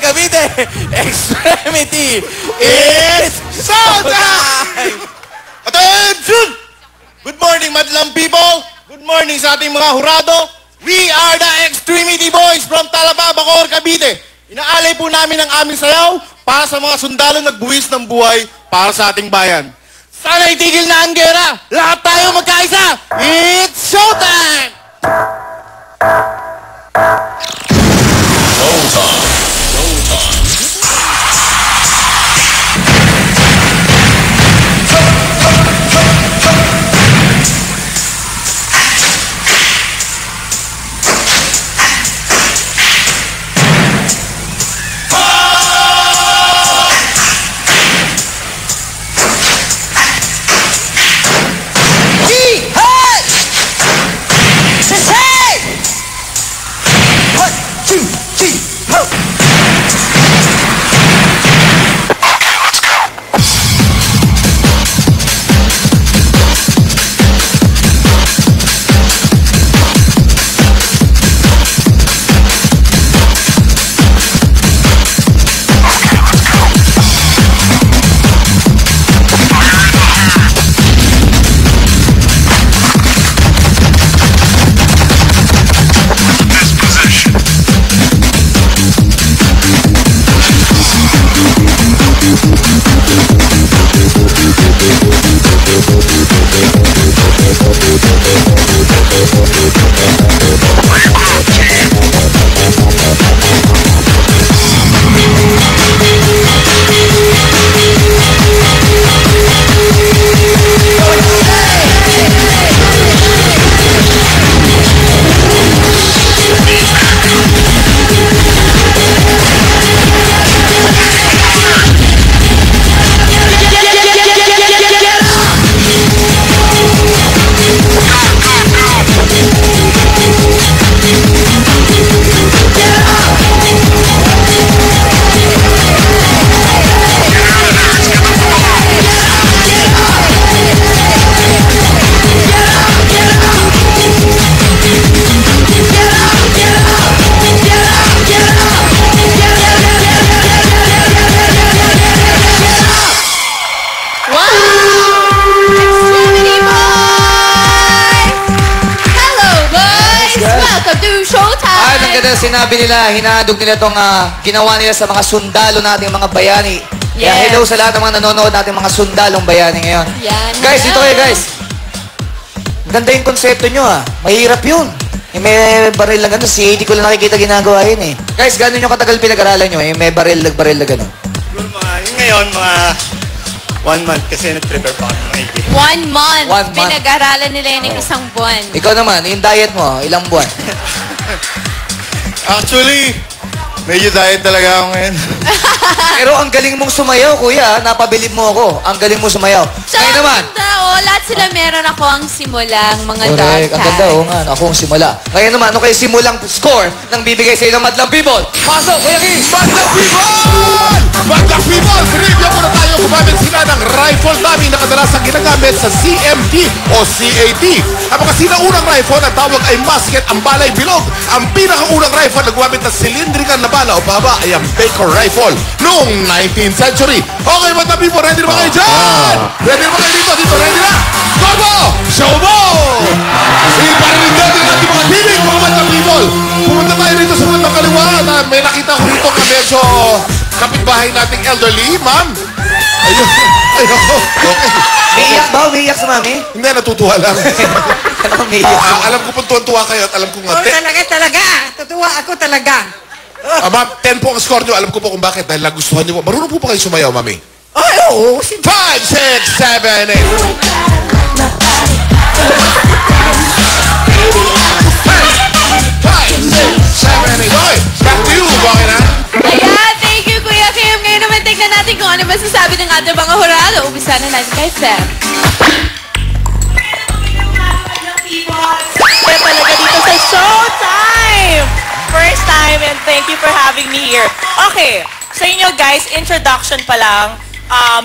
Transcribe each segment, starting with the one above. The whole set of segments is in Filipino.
Cavite, Extremity, it's showtime! Attention! Good morning, madlang people! Good morning sa ating mga hurado! We are the Extremity Boys from Talaba, Bacoor, Cavite. Inaalay po namin ang aming sayaw para sa mga sundalo nagbuwis ng buhay para sa ating bayan. Sana itigil na ang gera! Lahat tayo magkaisa! It's showtime! Sinabi nila, hinahadog nila itong ginawa nila sa mga sundalo nating mga bayani. Kaya hello sa lahat ng mga nanonood nating mga sundalong bayani ngayon. Guys, dito kayo guys. Ganda yung konsepto nyo Mahirap yun. May baril na gano'n. Si AD ko lang nakikita ginagawa yun Guys, gano'n yung katagal pinag-aralan nyo may baril na gano'n? Ngayon, mga 1 month kasi nag-prepare pa kami. 1 month. Pinag-aralan nila yun ng isang buwan. Ikaw naman, yung diet mo, ilang buwan? Actually, medyo diet talaga ako ngayon. Pero ang galing mong sumayaw, kuya. Napabilib mo ako. Ang galing mo sumayaw. Ngayon naman. Lahat sila meron ako ang simulang mga correct. Ang ganda, nga. Ako ang simula. Ngayon naman, ano kayo simulang score nang bibigay sa inyo ng Madlang People? Pasok, Kuya King! Madlang People! Madlang People! Trivia muna tayo. Gumamit sila ng rifle namin na kadalasang ginagamit sa CMT o CAT. Ang mga sinaunang rifle na tawag ay musket, ang balay bilog. Ang pinakaunang rifle na gumamit na cylindrical na bala o baba ay ang Baker rifle noong 19th century. Okay, Madlang People, ready na ba kayo dyan? Ready na ba kayo dito? Dito, ready na? Gogo! Show mo! Iparinig natin ang ating mga tinig, mga Madlang People. Pumunta tayo rito sa Madlang Kaliwa na may nakita ko rito na medyo kapitbahay nating elderly, ma'am. Ayun. Ayun. Okay. Umiiyak ba? Umiiyak sa mami? Hindi, natutuwa lang. Ano umiiyak? Alam ko pong tuwan-tuwa kayo at alam ko nga. Talaga. Tutuwa ako talaga. Ma'am, 10 po ang score nyo. Alam ko po kung bakit. Dahil nagustuhan nyo po. Marunong po pa kayo sumayaw, mami? Ay, oo. 5, 6, 7, 8. 5, 6, 7, 8. Okay, back to you. Okay na? Ayan, thank you, Kuya Kim. Ngayon naman tignan natin kung ano masasabi ng ating mga hurado. Umpisa na natin kay Sam. Kaya talaga dito sa Showtime! First time and thank you for having me here. Okay, sa inyo guys, introduction pa lang,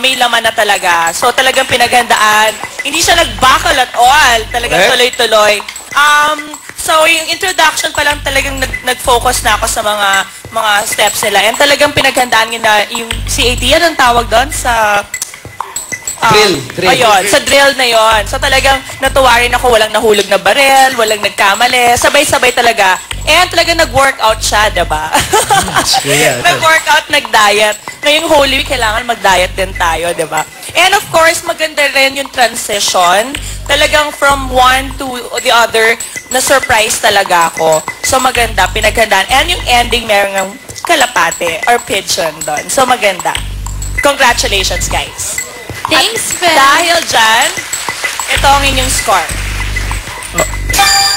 may laman na talaga. So talagang pinagandaan. Hindi siya nag-buckle at all. Talagang tuloy-tuloy. So yung introduction pa lang talagang nag-focus na ako sa mga mga steps nila. And talagang pinaghandaan nila yung CAT, yan ang tawag doon sa... Drill. Ayun, sa drill na yon. So talagang natuwa rin ako, walang nahulog na barel, walang nagkamali, sabay-sabay talaga. And talagang nag-workout siya, diba? Nag-workout, nag-diet. Ngayong Holy Week, kailangan mag-diet din tayo, diba? And of course, maganda rin yung transition. Talagang from one to the other, na-surprise talaga ako. So maganda, pinaghandaan. And yung ending, merong kalapate or pigeon doon. So maganda. Congratulations, guys. Thanks, At dahil dyan, ito ang inyong score.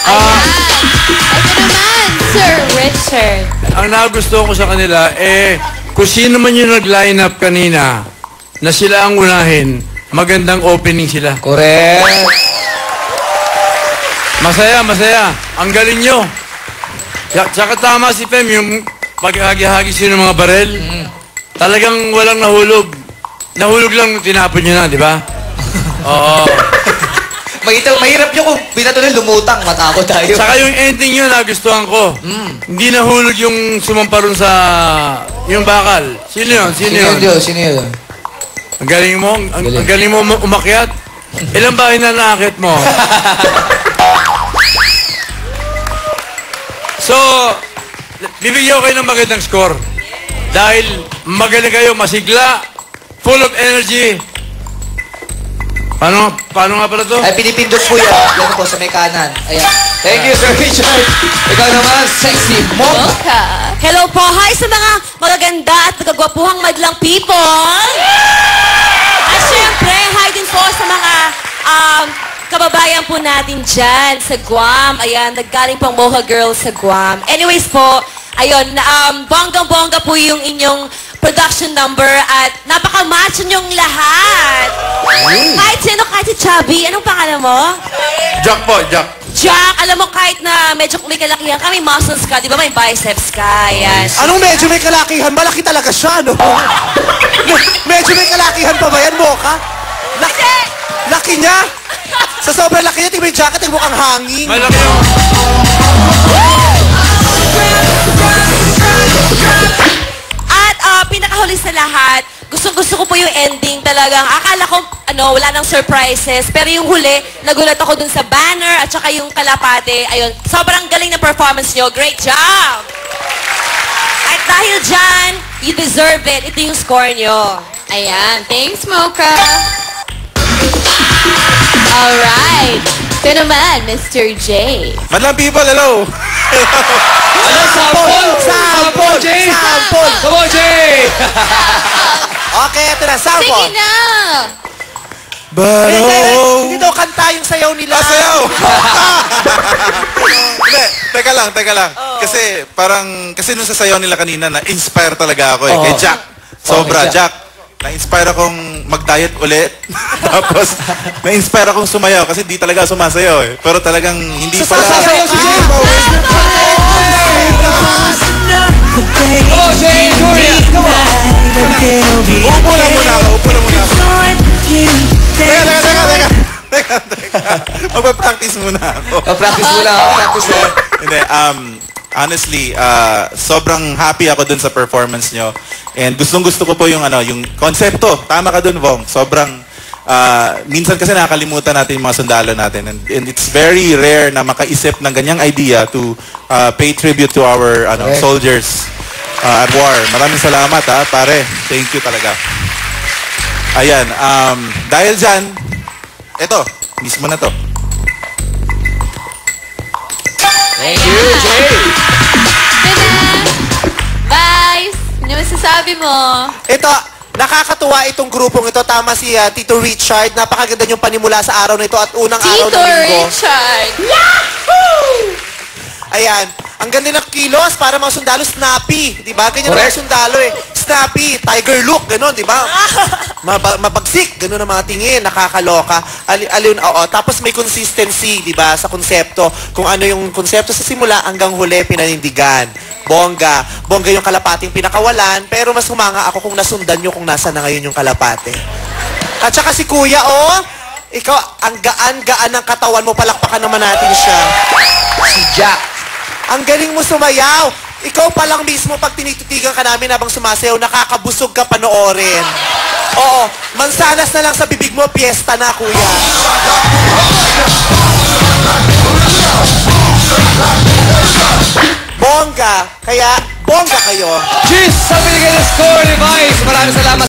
Ayan. Ito naman, Sir Richard. Ang nagustuhan ko sa kanila, kung sino man yung nag-line up kanina, na sila ang unahin, magandang opening sila. Correct. Masaya. Ang galing nyo. Tsaka tama si Pem, yung paghagi-hagi sino ng mga barel, talagang walang nahulog. Nahulog lang, tinapon nyo na, di ba? Oo. Mahirap nyo kung binatuloy lumutang, matakot tayo. Saka yung ending yun, nagustuhan ko. Hindi nahulog yung sumamparon sa... yung bakal. Sino yun? Sino yun? Ang galing mo, ang galing mo umakyat. Ilang bahay na nakakit mo? So, bibigyan ko kayo ng magandang score. Dahil magaling kayo, masigla, full of energy. Paano nga pala to? Ay, pinipindot po yan. Yan po, sa may kanan. Ayan. Thank you, Sir Richard. Ikaw naman, sexy Mocha. Hello po. Hi sa mga magaganda at magagwapuhang madlang people. At syempre, hi din po sa mga kababayan po natin dyan sa Guam. Ayan, naggaling pang Mocha Girls sa Guam. Anyways po, ayun, bonggang-bongga po yung inyong production number at napaka-macho niyong lahat. Kahit sino, kahit si Chubby, anong pangalan mo? Jack po, Jack. Jack, alam mo kahit na medyo may kalakihan ka, may muscles ka, di ba may biceps ka, yan. Anong medyo may kalakihan? Malaki talaga siya, no? Medyo may kalakihan pa ba yan, Mocha? Laki niya? Sa sobrang laki niya, tingnan mo yung jacket, yung mukhang hangin. Malaki yung... At pinakahuli sa lahat, gusto ko po yung ending talagang. Akala ko, wala nang surprises. Pero yung huli, nagulat ako dun sa banner at saka yung kalapate. Ayun, sobrang galing na performance nyo. Great job! At dahil dyan, you deserve it. Ito yung score nyo. Ayan. Thanks, Mocha. Alright. Ito naman, Mr. J. Madlang people, hello! Ano, sample, Jay! Sample! Come on, Jay! Okay, ito na, sample. Sige na! Hindi daw kanta yung sayaw nila. Sayaw! Hindi, teka lang. Kasi nung sasayaw nila kanina, na-inspire talaga ako Kay Jack. Sobra, Jack. Na-inspire akong mag-diet ulit. Tapos, na-inspire akong sumayaw kasi di talaga sumasayaw Pero talagang hindi pala... Sasayaw si Jay. Oh, Jay! Upo na muna ako. Teka. Magpa-practice muna ako. Practice mo lang. Hindi, honestly, sobrang happy ako dun sa performance nyo. And gustong-gusto ko po yung konsepto. Tama ka dun, Vong. Sobrang, minsan kasi nakakalimutan natin yung mga sundalo natin. And it's very rare na makaisip ng ganyang idea to pay tribute to our soldiers at war. Maraming salamat, pare. Thank you talaga. Ayan, dahil dyan, eto, mismo na to. Thank you, Jay! Bye! Ano masasabi mo? Ito, nakakatuwa itong grupong ito. Tama si Tito Richard. Napakaganda yung panimula sa araw na ito at unang araw Tito ng linggo. Richard! Ayan. Ang ganda ng kilos para mga sundalo, snappy. Di ba? Ganyan mga sundalo Snappy, tiger look, gano'n, di ba? Mabagsik, gano'n ang mga tingin, nakakaloka. Tapos may consistency, di ba, sa konsepto. Kung ano yung konsepto sa simula hanggang huli, pinanindigan. Bongga. Bongga yung kalapating pinakawalan, pero mas humanga ako kung nasundan nyo kung nasa na ngayon yung kalapate. At saka si Kuya, ikaw, ang gaan-gaan ng katawan mo, palakpakan naman natin siya. Si Jack. Ang galing mo sumayaw. ikaw pa lang mismo pag tinititigan ka namin habang sumasayaw, nakakabusog ka panoorin. Oo, mansanas na lang sa bibig mo, piyesta na, kuya. Bongga, kaya bongga kayo. Cheers sa binigay na score ni Vice. Maraming salamat.